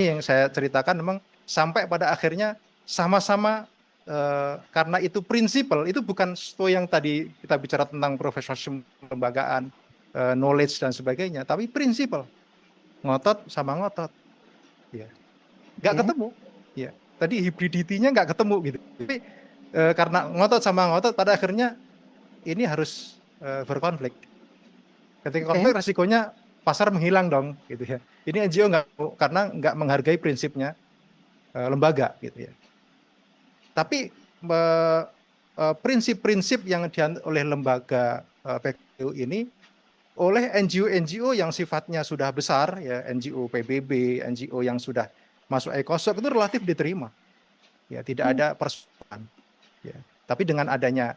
yang saya ceritakan memang sampai pada akhirnya sama-sama karena itu prinsipal, itu bukan yang tadi kita bicara tentang profesionalisme kelembagaan, knowledge dan sebagainya, tapi prinsipal ngotot sama ngotot, ya nggak ketemu, ya tadi hybridity-nya nggak ketemu gitu. Tapi karena ngotot sama ngotot pada akhirnya ini harus berkonflik. Ketika konflik resikonya pasar menghilang dong, gitu ya. Ini NGO nggak, karena nggak menghargai prinsipnya lembaga, gitu ya. Tapi prinsip-prinsip yang dianut oleh lembaga PKPU ini oleh NGO-NGO yang sifatnya sudah besar, ya NGO PBB, NGO yang sudah masuk ECOSOC itu relatif diterima, ya tidak ada persoalan. Ya. Tapi dengan adanya,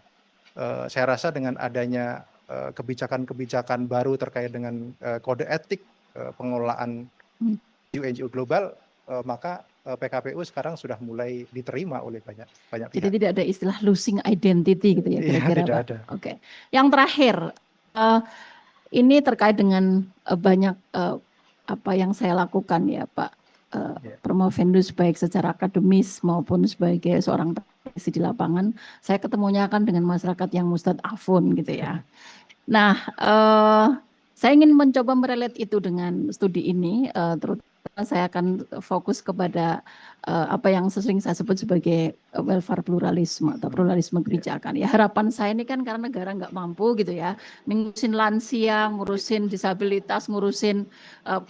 saya rasa dengan adanya kebijakan-kebijakan baru terkait dengan kode etik pengelolaan NGO global, maka PKPU sekarang sudah mulai diterima oleh banyak pihak. Jadi tidak ada istilah losing identity gitu ya kira-kira, tidak Pak. ada. Oke. Yang terakhir, ini terkait dengan banyak apa yang saya lakukan ya Pak Promovendus, baik secara akademis maupun sebagai seorang praktisi di lapangan. Saya ketemunya kan dengan masyarakat yang mustadafun gitu ya. Nah, saya ingin mencoba merelate itu dengan studi ini, terutama saya akan fokus kepada apa yang sering saya sebut sebagai welfare pluralisme atau pluralisme kebijakan. Ya harapan saya ini kan karena negara nggak mampu gitu ya, ngurusin lansia, ngurusin disabilitas, ngurusin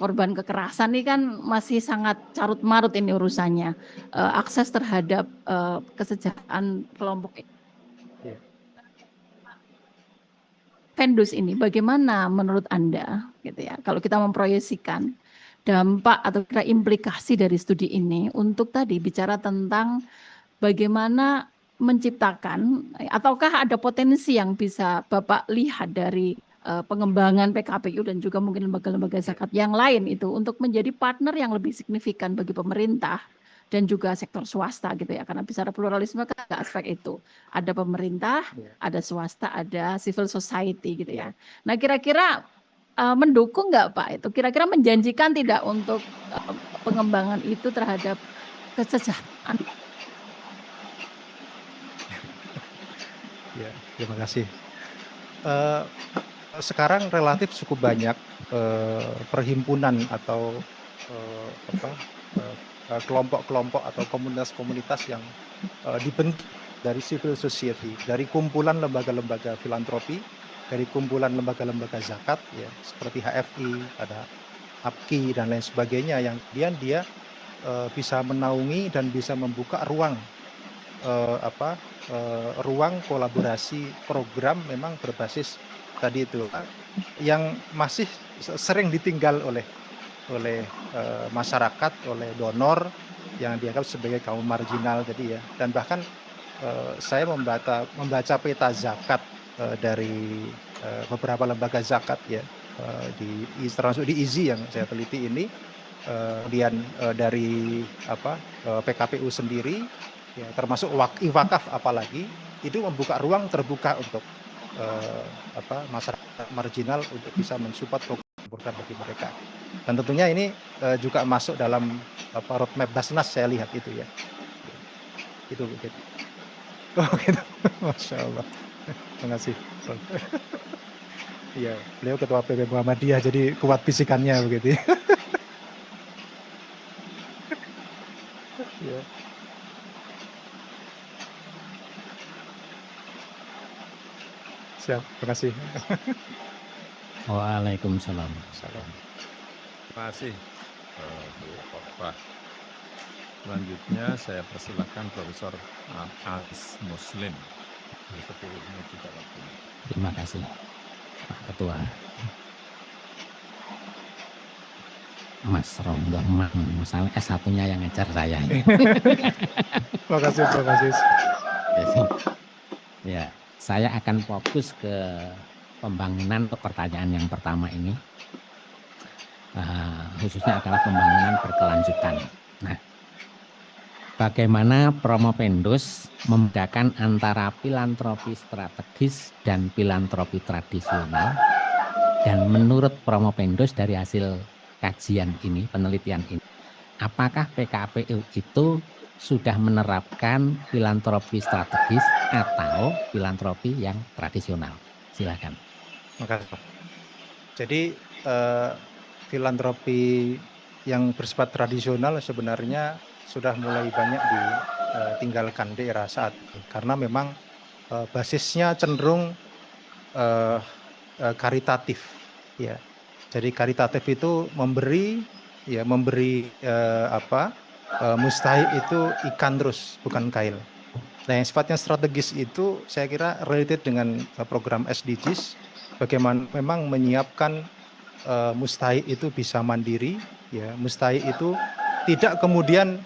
korban kekerasan ini kan masih sangat carut marut ini urusannya. Akses terhadap kesejahteraan kelompok Vendus ini bagaimana menurut Anda gitu ya, kalau kita memproyeksikan dampak atau kira implikasi dari studi ini untuk tadi bicara tentang bagaimana menciptakan, ataukah ada potensi yang bisa Bapak lihat dari pengembangan PKPU dan juga mungkin lembaga-lembaga zakat yang lain itu untuk menjadi partner yang lebih signifikan bagi pemerintah dan juga sektor swasta gitu ya, karena bicara pluralisme kan ada aspek itu, ada pemerintah, ada swasta, ada civil society gitu ya. Nah kira-kira mendukung nggak Pak itu, kira-kira menjanjikan tidak untuk pengembangan itu terhadap kesejahteraan? Ya, terima kasih. Sekarang relatif cukup banyak perhimpunan atau kelompok-kelompok atau komunitas-komunitas yang dibentuk dari civil society, dari kumpulan lembaga-lembaga filantropi, dari kumpulan lembaga-lembaga zakat, ya seperti HFI, ada APKI dan lain sebagainya, yang kemudian dia bisa menaungi dan bisa membuka ruang ruang kolaborasi program memang berbasis tadi itu yang masih sering ditinggal oleh masyarakat, oleh donor yang dianggap sebagai kaum marginal tadi ya. Dan bahkan saya membaca peta zakat dari beberapa lembaga zakat ya, termasuk di IZI yang saya teliti ini, kemudian dari PKPU sendiri ya, termasuk wakaf apalagi itu membuka ruang terbuka untuk masyarakat marginal untuk bisa mensupport program bagi mereka. Dan tentunya ini juga masuk dalam roadmap Basnas, saya lihat itu ya. Itu begitu. Oh gitu. Masya Allah. Terima kasih. Iya, beliau ketua PP Muhammadiyah jadi kuat fisikannya begitu ya. Ya. Siap, terima kasih. Waalaikumsalam. Terima kasih, Bu Khofifah. Selanjutnya saya persilakan Profesor Aris Muslim. 10 menit juga waktunya. Terima kasih, Pak Ketua. Mas Ronggo, misalnya S1-nya yang ngejar saya. Terima kasih. Ya, saya akan fokus ke pembangunan untuk pertanyaan yang pertama ini. Khususnya adalah pembangunan berkelanjutan. Nah, bagaimana Promovendus membedakan antara filantropi strategis dan filantropi tradisional? Dan menurut Promovendus dari hasil kajian ini, penelitian ini, apakah PKPU itu sudah menerapkan filantropi strategis atau filantropi yang tradisional? Silakan. Makasih. Jadi filantropi yang bersifat tradisional sebenarnya sudah mulai banyak ditinggalkan di era saat ini karena memang basisnya cenderung karitatif, ya. Jadi karitatif itu memberi mustahik itu ikan terus, bukan kail. Nah, yang sifatnya strategis itu saya kira related dengan program SDGs, bagaimana memang menyiapkan mustahik itu bisa mandiri, ya. Mustahik itu tidak kemudian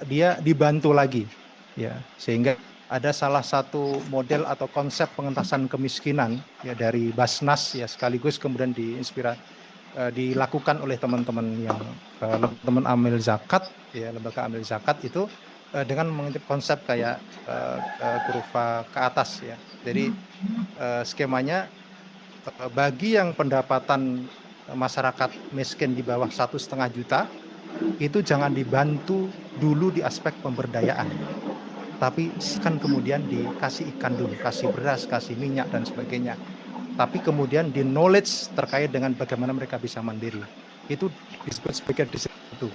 dia dibantu lagi, ya. Sehingga ada salah satu model atau konsep pengentasan kemiskinan ya dari Basnas ya sekaligus kemudian dilakukan oleh teman-teman yang teman amil zakat ya, lembaga amil zakat itu dengan mengintip konsep kayak kurva ke atas ya. Jadi skemanya bagi yang pendapatan masyarakat miskin di bawah 1,5 juta itu jangan dibantu dulu di aspek pemberdayaan, tapi kan kemudian dikasih ikan dulu, kasih beras, kasih minyak dan sebagainya. Tapi kemudian di knowledge terkait dengan bagaimana mereka bisa mandiri. Itu disebut sebagai desil 1.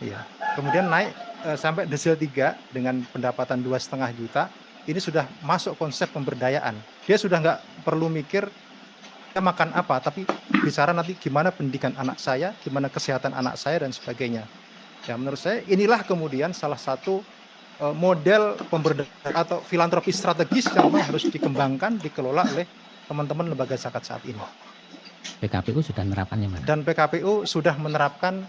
Ya. Kemudian naik sampai desil 3 dengan pendapatan 2,5 juta, ini sudah masuk konsep pemberdayaan. Dia sudah nggak perlu mikir saya makan apa, tapi bicara nanti gimana pendidikan anak saya, gimana kesehatan anak saya dan sebagainya. Ya, menurut saya inilah kemudian salah satu model pemberdayaan atau filantropi strategis yang memang harus dikembangkan, dikelola oleh teman-teman lembaga zakat saat ini. PKPU sudah menerapkannya mana? Dan PKPU sudah menerapkan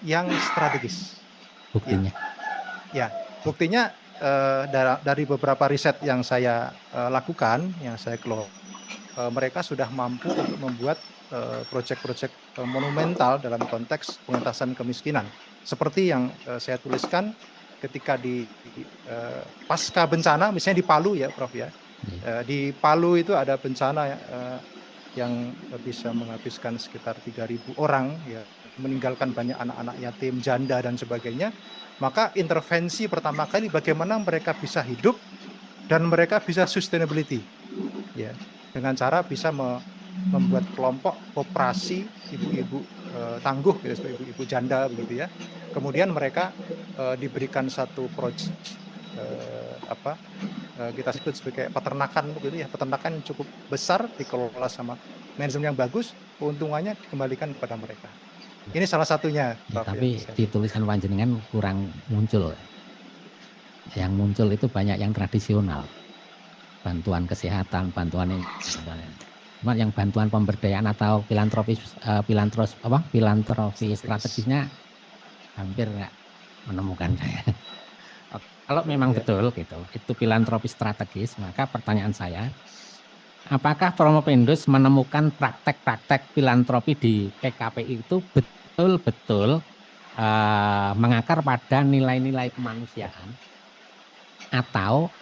yang strategis. Buktinya? Ya, buktinya dari beberapa riset yang saya lakukan, yang saya kelola, mereka sudah mampu untuk membuat proyek-proyek monumental dalam konteks pengentasan kemiskinan. Seperti yang saya tuliskan ketika di pasca bencana, misalnya di Palu ya Prof ya. Di Palu itu ada bencana yang bisa menghabiskan sekitar 3.000 orang ya, meninggalkan banyak anak-anak yatim, janda dan sebagainya. Maka intervensi pertama kali bagaimana mereka bisa hidup dan mereka bisa sustainability ya, dengan cara bisa membuat kelompok koperasi ibu-ibu tangguh gitu, ibu-ibu janda begitu ya. Kemudian mereka diberikan satu proyek kita sebut sebagai peternakan begitu ya, peternakan yang cukup besar dikelola sama manajemen yang bagus, keuntungannya dikembalikan kepada mereka. Ini salah satunya. Ya, tapi di tulisan panjenengan kurang muncul. Yang muncul itu banyak yang tradisional, bantuan kesehatan, bantuan ini. Cuma yang bantuan pemberdayaan atau filantropi strategisnya hampir nggak menemukan saya. Kalau memang betul gitu, itu filantropi strategis, maka pertanyaan saya, apakah Promopendus menemukan praktek-praktek filantropi di PKPI itu betul-betul mengakar pada nilai-nilai kemanusiaan, atau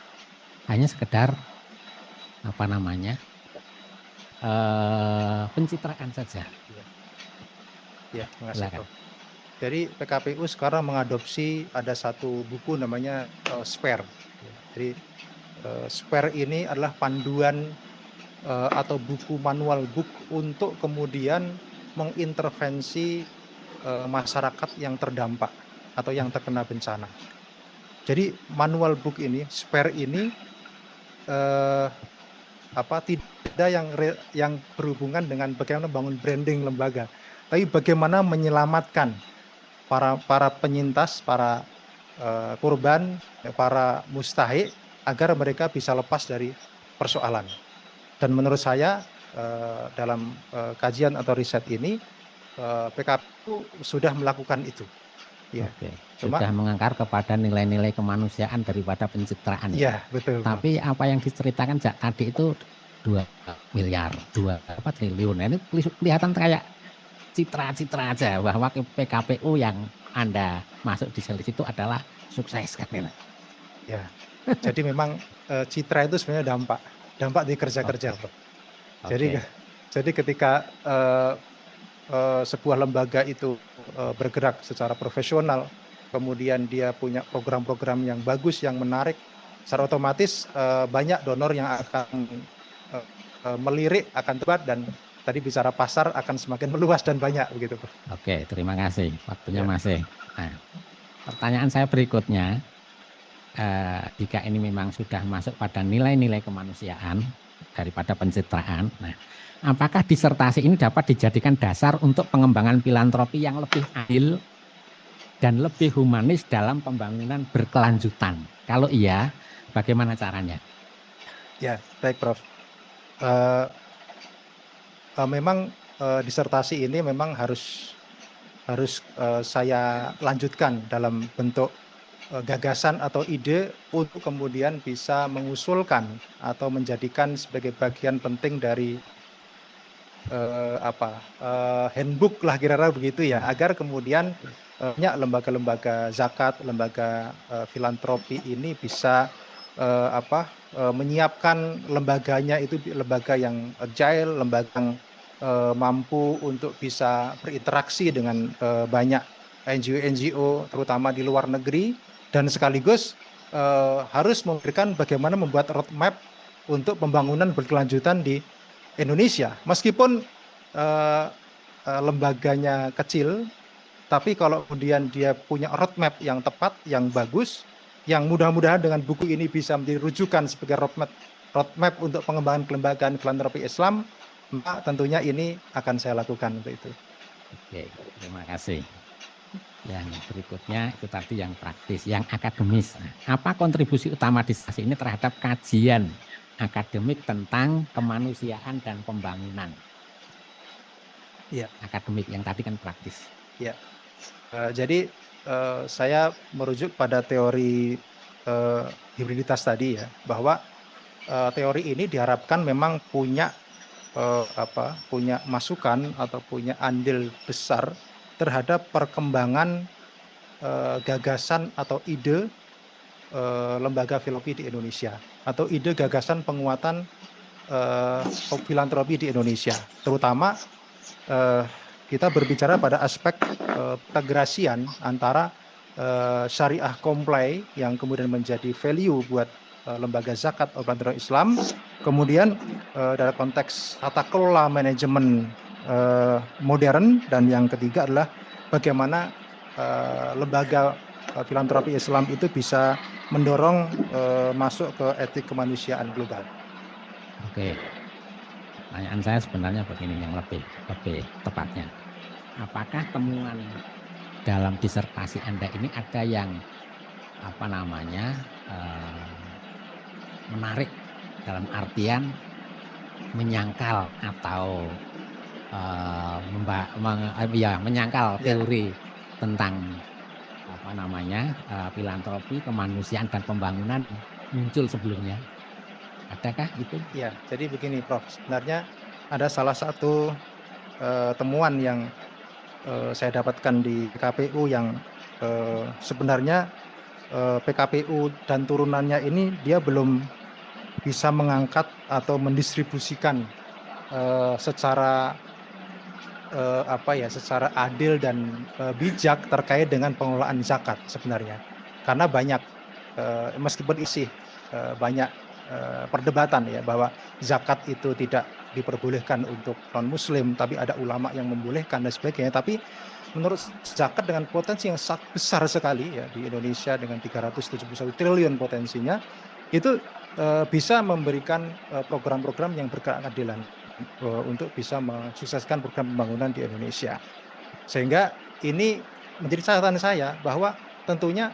hanya sekedar pencitraan saja? Ya, terima kasih. Jadi PKPU sekarang mengadopsi ada satu buku namanya SPARE. Jadi SPARE ini adalah panduan atau buku manual book untuk kemudian mengintervensi masyarakat yang terdampak atau yang terkena bencana. Jadi manual book ini, SPARE ini tidak ada yang berhubungan dengan bagaimana membangun branding lembaga, tapi bagaimana menyelamatkan para penyintas, para korban, para mustahik agar mereka bisa lepas dari persoalan. Dan menurut saya dalam kajian atau riset ini PKPU sudah melakukan itu. Ya. Oke. Sudah mengangkar kepada nilai-nilai kemanusiaan daripada pencitraan. Ya, betul. Tapi apa yang diceritakan tadi itu 2 miliar, 2 triliun. Ini kelihatan kayak citra-citra aja bahwa PKPU yang Anda masuk di situ adalah sukses kan. Ya. Jadi memang citra itu sebenarnya dampak di kerja-kerja. Jadi ketika sebuah lembaga itu bergerak secara profesional, kemudian dia punya program-program yang bagus, yang menarik, secara otomatis banyak donor yang akan melirik, akan tepat, dan tadi bicara pasar akan semakin meluas dan banyak begitu, Prof. Oke, terima kasih. Waktunya Ya. masih. Nah, pertanyaan saya berikutnya, jika ini memang sudah masuk pada nilai-nilai kemanusiaan daripada pencitraan, nah, apakah disertasi ini dapat dijadikan dasar untuk pengembangan filantropi yang lebih adil dan lebih humanis dalam pembangunan berkelanjutan? Kalau iya, bagaimana caranya? Ya, baik, Prof. Memang disertasi ini memang harus saya lanjutkan dalam bentuk gagasan atau ide untuk kemudian bisa mengusulkan atau menjadikan sebagai bagian penting dari handbook lah kira-kira begitu ya, agar kemudian banyak lembaga-lembaga zakat, lembaga filantropi ini bisa menyiapkan lembaganya itu lembaga yang agile, lembaga yang mampu untuk bisa berinteraksi dengan banyak NGO-NGO terutama di luar negeri, dan sekaligus harus memberikan bagaimana membuat roadmap untuk pembangunan berkelanjutan di Indonesia. Meskipun lembaganya kecil, tapi kalau kemudian dia punya roadmap yang tepat, yang bagus, yang mudah-mudahan dengan buku ini bisa menjadi rujukan sebagai roadmap untuk pengembangan kelembagaan filantropi Islam, maka tentunya ini akan saya lakukan untuk itu. Oke, terima kasih. Yang berikutnya itu tadi yang praktis, yang akademis. Nah, apa kontribusi utama disertasi ini terhadap kajian akademik tentang kemanusiaan dan pembangunan? Iya. Akademik, yang tadi kan praktis. Ya. Jadi saya merujuk pada teori hibriditas tadi ya, bahwa teori ini diharapkan memang punya punya masukan atau punya andil besar terhadap perkembangan gagasan atau ide lembaga filantropi di Indonesia, atau ide gagasan penguatan filantropi di Indonesia, terutama kita berbicara pada aspek integrasian antara syariah comply yang kemudian menjadi value buat lembaga zakat atau filantropi Islam, kemudian dalam konteks tata kelola manajemen modern, dan yang ketiga adalah bagaimana lembaga filantropi Islam itu bisa mendorong masuk ke etik kemanusiaan global. Oke, pertanyaan saya sebenarnya begini, yang lebih tepatnya. Apakah temuan dalam disertasi Anda ini ada yang menarik dalam artian menyangkal atau menyangkal teori tentang filantropi, kemanusiaan dan pembangunan muncul sebelumnya? Adakah itu? Ya, jadi begini, Prof. Sebenarnya ada salah satu temuan yang saya dapatkan di PKPU yang sebenarnya PKPU dan turunannya ini dia belum bisa mengangkat atau mendistribusikan secara secara adil dan bijak terkait dengan pengelolaan zakat sebenarnya, karena banyak meskipun isi banyak perdebatan ya bahwa zakat itu tidak diperbolehkan untuk non-muslim, tapi ada ulama yang membolehkan dan sebagainya. Tapi menurut zakat dengan potensi yang sangat besar sekali ya di Indonesia dengan 371 triliun potensinya, itu bisa memberikan program-program yang berkeadilan untuk bisa mensukseskan program pembangunan di Indonesia. Sehingga ini menjadi catatan saya bahwa tentunya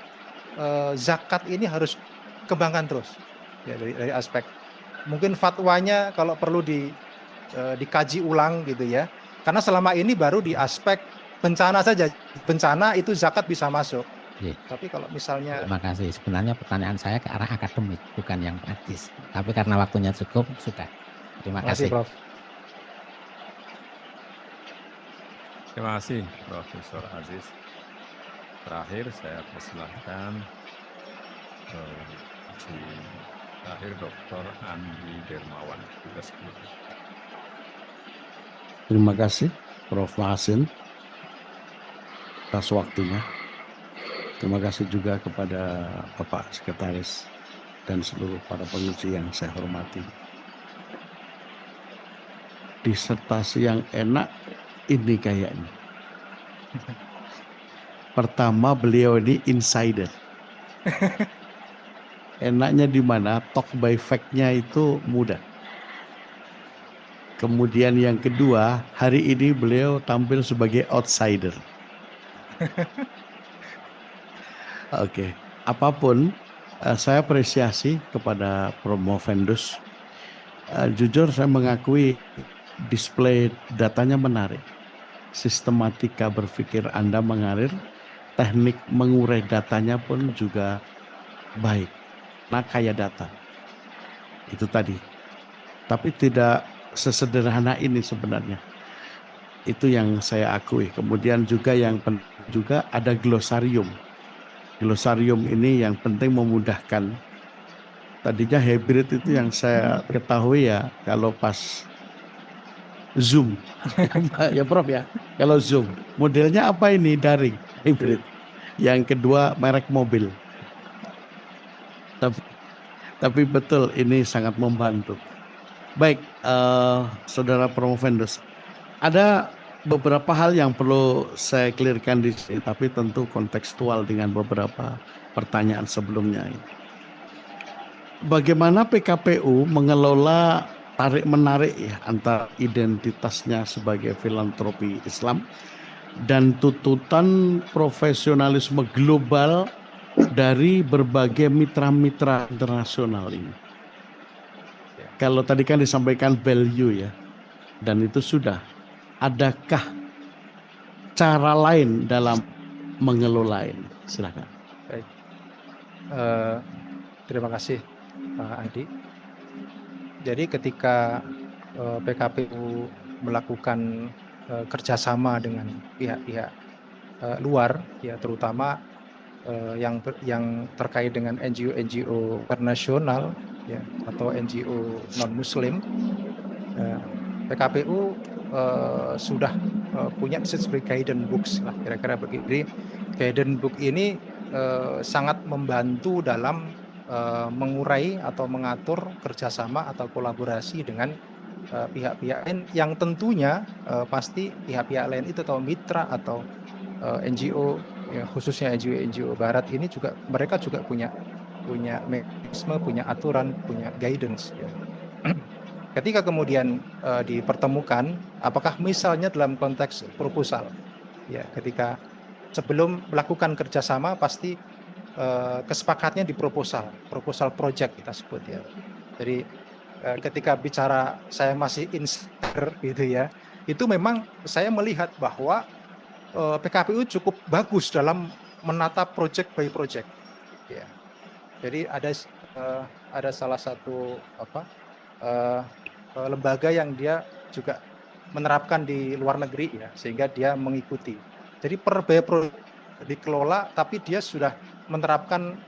zakat ini harus kembangkan terus ya, dari aspek mungkin fatwanya kalau perlu dikaji ulang gitu ya, karena selama ini baru di aspek bencana saja, bencana itu zakat bisa masuk. Tapi kalau misalnya, terima kasih, sebenarnya pertanyaan saya ke arah akademik bukan yang praktis, tapi karena waktunya cukup sudah. Terima kasih, Prof. Terima kasih, Profesor Aziz. Terakhir saya persilahkan terakhir Dr. Andi Dermawan. Terima kasih, Prof. Hasin. atas waktunya. Terima kasih juga kepada Bapak Sekretaris dan seluruh para penguji yang saya hormati. Disertasi yang enak ini kayaknya. Pertama, beliau ini insider. Enaknya di mana? Talk by fact-nya itu mudah. Kemudian yang kedua, hari ini beliau tampil sebagai outsider. Oke, apapun saya apresiasi kepada Promovendus. Jujur saya mengakui display datanya menarik. Sistematika berpikir Anda mengalir, teknik mengurai datanya pun juga baik. Nah, kaya data. Itu tadi. Tapi tidak sesederhana ini sebenarnya. Itu yang saya akui. Kemudian juga yang penting juga ada glosarium. Glosarium ini yang penting memudahkan. Tadinya hybrid itu yang saya ketahui ya kalau pas Zoom. Ya Prof ya, kalau Zoom. Modelnya apa ini? Daring, hybrid. Yang kedua merek mobil. Tapi betul ini sangat membantu. Baik, Saudara Promovendus, ada beberapa hal yang perlu saya clearkan di sini, tapi tentu kontekstual dengan beberapa pertanyaan sebelumnya. Bagaimana PKPU mengelola tarik-menarik ya antara identitasnya sebagai filantropi Islam dan tuntutan profesionalisme global dari berbagai mitra-mitra internasional ini? Kalau tadi kan disampaikan value ya, dan itu sudah. Adakah cara lain dalam mengelola ini? Silakan. Baik. Terima kasih Pak Adi. Jadi ketika PKPU melakukan kerjasama dengan pihak-pihak luar, ya terutama yang terkait dengan NGO internasional, ya atau NGO non Muslim, PKPU sudah punya sebagai guidance books lah kira-kira begitu. Jadi guidance book ini sangat membantu dalam mengurai atau mengatur kerjasama atau kolaborasi dengan pihak-pihak lain yang tentunya pasti pihak-pihak lain itu atau mitra atau NGO ya, khususnya NGO Barat ini juga mereka juga punya mekanisme, punya aturan, punya guidance. Ya. Ketika kemudian dipertemukan, apakah misalnya dalam konteks proposal, ya ketika sebelum melakukan kerjasama pasti kesepakatnya di proposal project kita sebut ya. Jadi ketika bicara saya masih insider gitu ya, itu memang saya melihat bahwa PKPU cukup bagus dalam menata project by project. Ya. Jadi ada salah satu lembaga yang dia juga menerapkan di luar negeri ya, sehingga dia mengikuti. Jadi per project dikelola, tapi dia sudah menerapkan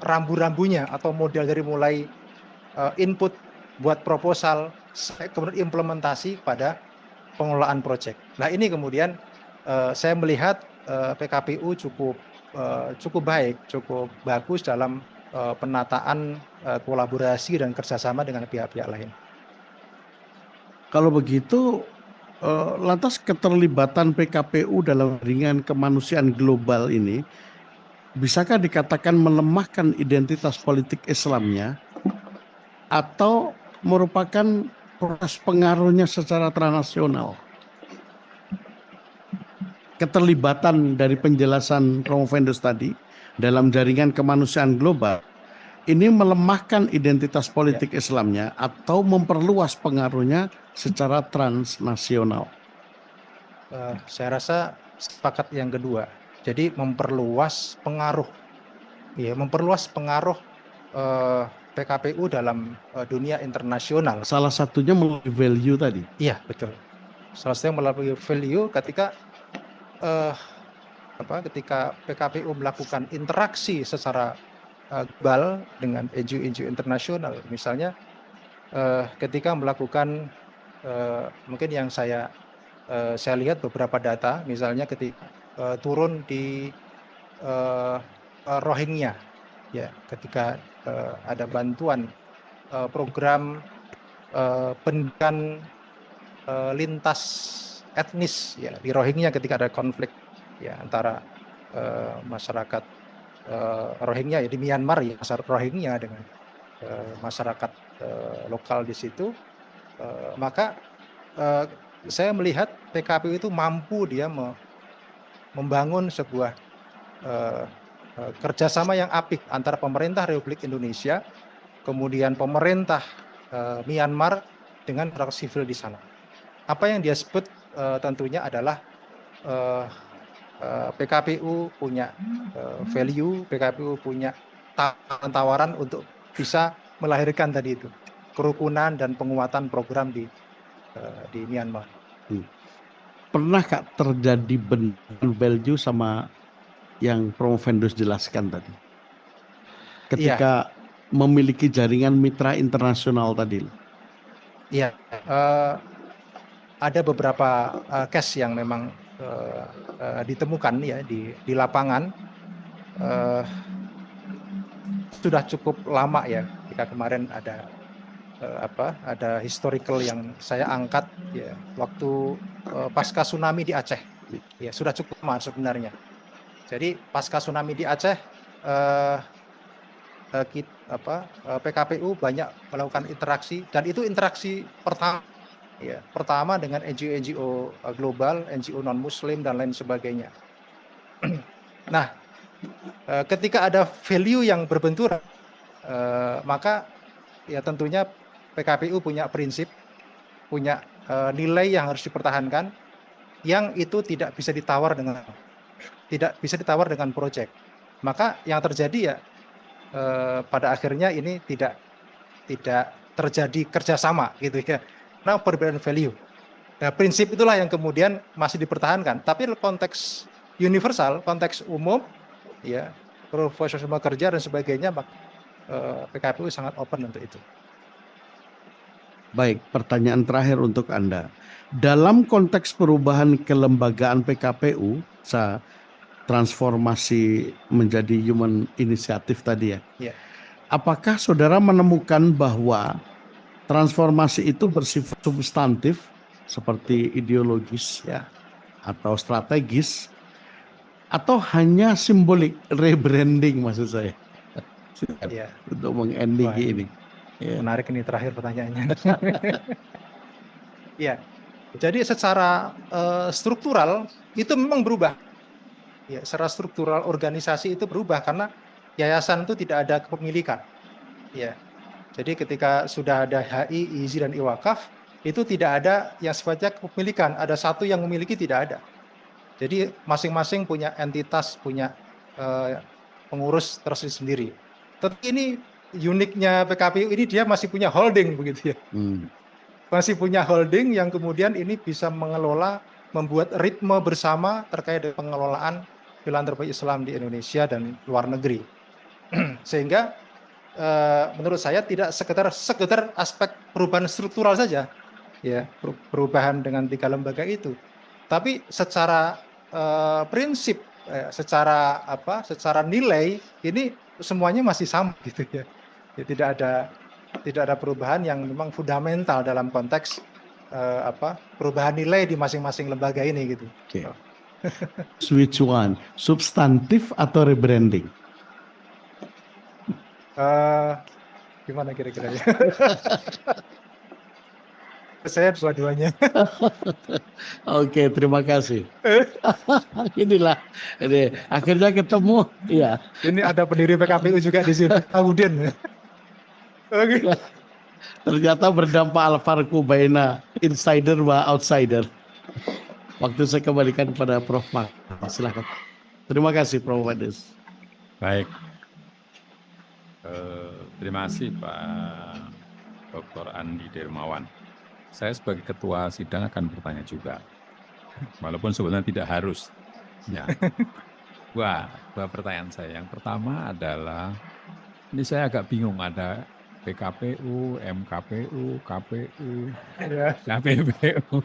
rambu-rambunya atau model dari mulai input buat proposal, kemudian implementasi pada pengelolaan proyek. Nah ini kemudian saya melihat PKPU cukup baik, cukup bagus dalam penataan kolaborasi dan kerjasama dengan pihak-pihak lain. Kalau begitu, lantas keterlibatan PKPU dalam jaringan kemanusiaan global ini bisakah dikatakan melemahkan identitas politik Islamnya atau merupakan proses pengaruhnya secara transnasional? Keterlibatan dari penjelasan Promovendus tadi dalam jaringan kemanusiaan global ini melemahkan identitas politik Islamnya atau memperluas pengaruhnya secara transnasional? Saya rasa sepakat yang kedua. Jadi memperluas pengaruh, ya, memperluas pengaruh PKPU dalam dunia internasional. Salah satunya melalui value tadi. Iya betul. Salah satunya melalui value ketika ketika PKPU melakukan interaksi secara global dengan NGO internasional, misalnya ketika melakukan mungkin yang saya saya lihat beberapa data, misalnya ketika turun di Rohingya, ya, ketika ada bantuan program pendidikan lintas etnis, ya, di Rohingya ketika ada konflik, ya, antara masyarakat Rohingya, ya, di Myanmar, ya, masyarakat Rohingya dengan masyarakat lokal di situ, maka saya melihat PKPU itu mampu dia membangun sebuah kerjasama yang apik antara pemerintah Republik Indonesia, kemudian pemerintah Myanmar dengan masyarakat sivil di sana. Apa yang dia sebut tentunya adalah PKPU punya value, PKPU punya tawaran untuk bisa melahirkan tadi itu kerukunan dan penguatan program di Myanmar. Pernah Kak terjadi benturan value sama yang Promovendus jelaskan tadi? Ketika memiliki jaringan mitra internasional tadi. Iya, ada beberapa case yang memang ditemukan, ya, di lapangan. Sudah cukup lama, ya, ketika kemarin ada ada historical yang saya angkat, ya, waktu pasca tsunami di Aceh, ya, sudah cukup lama sebenarnya. Jadi pasca tsunami di Aceh, PKPU banyak melakukan interaksi, dan itu interaksi pertama dengan NGO global, NGO non Muslim dan lain sebagainya. Nah, ketika ada value yang berbenturan, maka ya tentunya PKPU punya prinsip, punya nilai yang harus dipertahankan, yang itu tidak bisa ditawar dengan proyek. Maka yang terjadi, ya, pada akhirnya ini tidak terjadi kerjasama, gitu, ya, karena perbedaan value. Nah, prinsip itulah yang kemudian masih dipertahankan. Tapi konteks universal, konteks umum, ya, profesional kerja dan sebagainya, PKPU sangat open untuk itu. Baik, pertanyaan terakhir untuk Anda. Dalam konteks perubahan kelembagaan PKPU, transformasi menjadi human initiative tadi, ya. Ya. Apakah saudara menemukan bahwa transformasi itu bersifat substantif seperti ideologis, ya, atau strategis, atau hanya simbolik, rebranding maksud saya, Ya. untuk mengending Wah, ini? Ya. menarik ini terakhir pertanyaannya. Ya, jadi secara struktural itu memang berubah. Ya, secara struktural organisasi itu berubah karena yayasan itu tidak ada kepemilikan. Ya, jadi ketika sudah ada HI, IZI, dan IWakaf, itu tidak ada yang sifatnya kepemilikan. Ada satu yang memiliki, tidak ada. Jadi masing-masing punya entitas, punya pengurus tersendiri. Tapi ini uniknya PKPU ini, dia masih punya holding, begitu, ya. Masih punya holding yang kemudian ini bisa mengelola, membuat ritme bersama terkait dengan pengelolaan filantropi Islam di Indonesia dan luar negeri. Sehingga menurut saya tidak sekedar aspek perubahan struktural saja, ya, perubahan dengan 3 lembaga itu, tapi secara prinsip, secara nilai, ini semuanya masih sama, gitu, ya. Ya, tidak ada perubahan yang memang fundamental dalam konteks perubahan nilai di masing-masing lembaga ini, gitu. Okay. Which one? Substantif atau rebranding? Gimana kira-kira, ya? Saya dua-duanya. Oke, terima kasih. Inilah, ini akhirnya ketemu. Ya. Ini ada pendiri PKPU juga di sini, Audien. Oke. Ternyata berdampak alfarku baina insider wa outsider. Waktu saya kembalikan kepada Prof. Mak. Silakan. Terima kasih, Prof. Wadis. Baik. Terima kasih Pak Dr. Andi Dermawan. Saya sebagai ketua sidang akan bertanya juga, walaupun sebenarnya tidak harus. Ya. Dua pertanyaan saya. Yang pertama adalah, ini saya agak bingung, ada PKPU, MKPU, KPU, KPPU.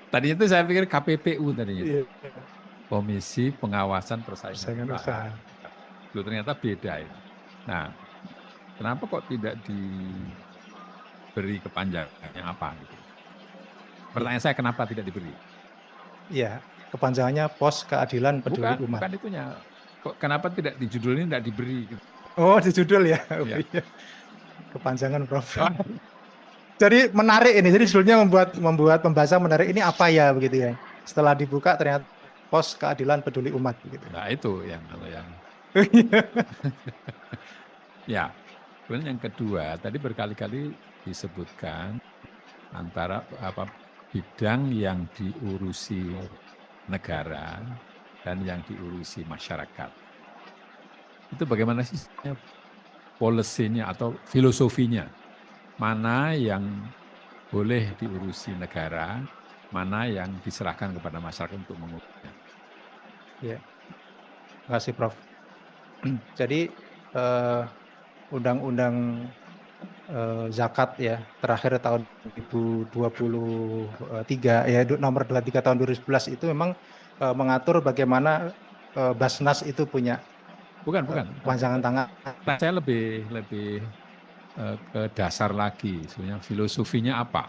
Tadinya itu saya pikir KPPU tadinya. Iya, Komisi Pengawasan Persaingan persaingan usaha. Usaha. Loh, ternyata beda itu. Nah, kenapa kok tidak diberi kepanjangannya apa? Gitu. Pertanyaan saya kenapa tidak diberi? Iya, kepanjangannya Pos Keadilan Peduli Umat. Bukan itunya. Kok kenapa tidak di judul ini tidak diberi? Gitu. Oh, di judul ya. Oh, Iya. iya. Kepanjangan, Prof. Oh, Jadi menarik ini. Jadi judulnya membuat pembahasan menarik. Ini apa ya begitu ya? Setelah dibuka ternyata Pos Keadilan Peduli Umat begitu. nah itu yang ya. Kemudian yang kedua, tadi berkali-kali disebutkan antara bidang yang diurusi negara dan yang diurusi masyarakat. Itu bagaimana sih policy-nya atau filosofinya? Mana yang boleh diurusi negara, mana yang diserahkan kepada masyarakat untuk mengurusnya. Ya, terima kasih Prof. Jadi Undang-Undang Zakat ya terakhir tahun 2023 ya nomor 23 tahun 2011 itu memang mengatur bagaimana Basnas itu punya Bukan. kepanjangan tangan. Saya lebih ke dasar lagi, sebenarnya filosofinya apa?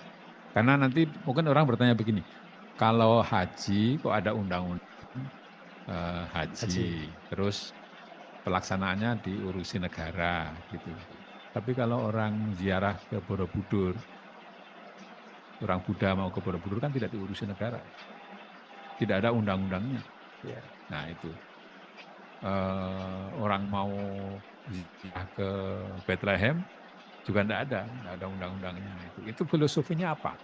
Karena nanti mungkin orang bertanya begini, kalau haji kok ada undang-undang haji, terus pelaksanaannya diurusi negara gitu. Tapi kalau orang ziarah ke Borobudur, orang Buddha mau ke Borobudur kan tidak diurusi negara, tidak ada undang-undangnya. Ya. Nah itu orang mau ziarah ke Bethlehem juga tidak ada undang-undangnya. Itu filosofinya apa?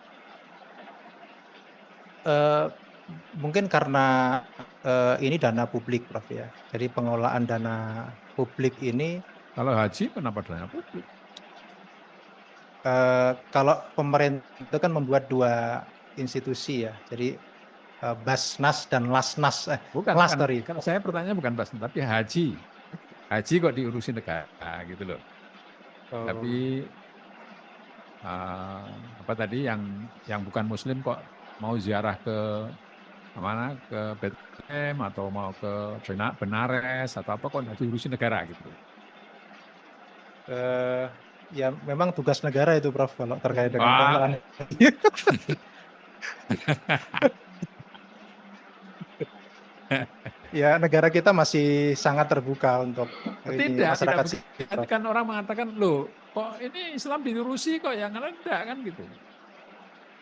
Mungkin karena ini dana publik, Prof ya. Jadi pengelolaan dana publik ini. Kalau haji kenapa dana publik? Kalau pemerintah itu kan membuat dua institusi ya. Jadi Basnas dan Lasnas. Bukan. Kalau saya pertanyaan bukan Basnas, tapi haji. Haji kok diurusi negara gitu loh. Tapi apa tadi yang bukan Muslim kok mau ziarah ke mana, ke Bethlehem atau mau ke Benares atau apa kok diurusi negara gitu. Ya memang tugas negara itu Prof kalau terkait dengan pengelolaan. Ya negara kita masih sangat terbuka untuk masyarakat sipil. Tidak. Kan orang mengatakan loh kok ini Islam diurusi kok yang enggak kan gitu.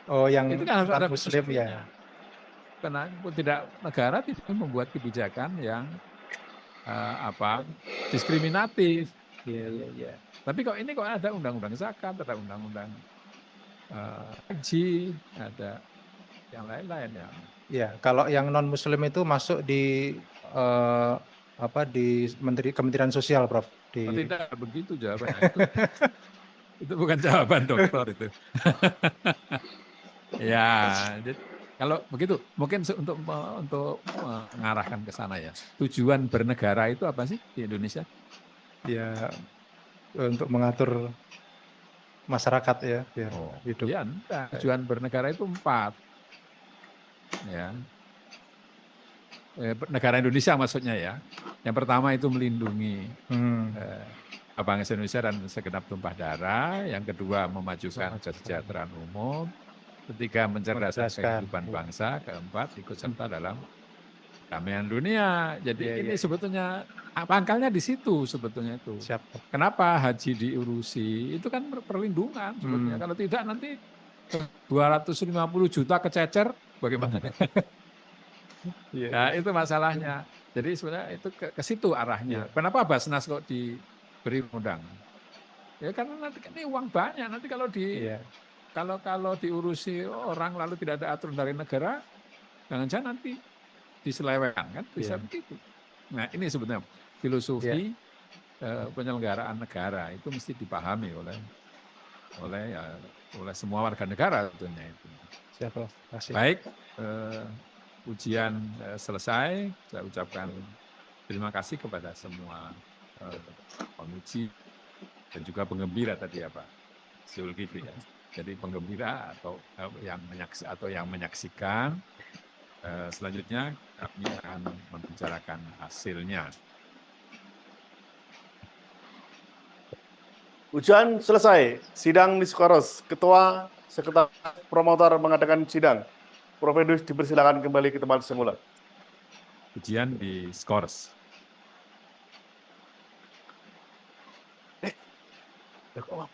Oh yang itu kan harus ada Muslim ya. Karena negara tidak membuat kebijakan yang diskriminatif. Iya. Tapi kok ini kok ada undang-undang zakat, ada undang-undang haji, ada yang lain-lain ya. Ya, kalau yang non Muslim itu masuk di di Kementerian Sosial, Prof. Tidak begitu jawabannya. Itu bukan jawaban dokter itu. Ya, kalau begitu mungkin untuk mengarahkan ke sana ya. Tujuan bernegara itu apa sih di Indonesia? Ya, untuk mengatur masyarakat ya biar hidup. Ya, tujuan bernegara itu 4. Ya. Negara Indonesia maksudnya ya. Yang pertama itu melindungi bangsa Indonesia dan segenap tumpah darah. Yang kedua memajukan kesejahteraan umum. Ketiga mencerdaskan kehidupan bangsa. Keempat ikut serta dalam perdamaian dunia. Jadi ini sebetulnya pangkalnya di situ sebetulnya itu. Kenapa haji diurusi? Itu kan perlindungan sebetulnya. Kalau tidak nanti 250 juta kececer bagaimana? Nah itu masalahnya. Jadi sebenarnya itu ke situ arahnya. Kenapa Basnas kok diberi undang? Ya karena nanti ini uang banyak. Nanti kalau kalau diurusi orang lalu tidak ada aturan dari negara, jangan-jangan nanti diselewengkan kan bisa begitu. Nah ini sebetulnya filosofi penyelenggaraan negara itu mesti dipahami oleh semua warga negara tentunya itu. Siap, baik, ujian selesai. Saya ucapkan terima kasih kepada semua penguji dan juga penggembira tadi ya Pak Zulkifli ya. Jadi penggembira atau yang menyaksikan. Selanjutnya kami akan membicarakan hasilnya. Ujian selesai. Sidang diskoros. Ketua Sekretaris Promotor mengadakan sidang. Prof. Edus dipersilakan kembali ke tempat semula. Ujian di skors. Kok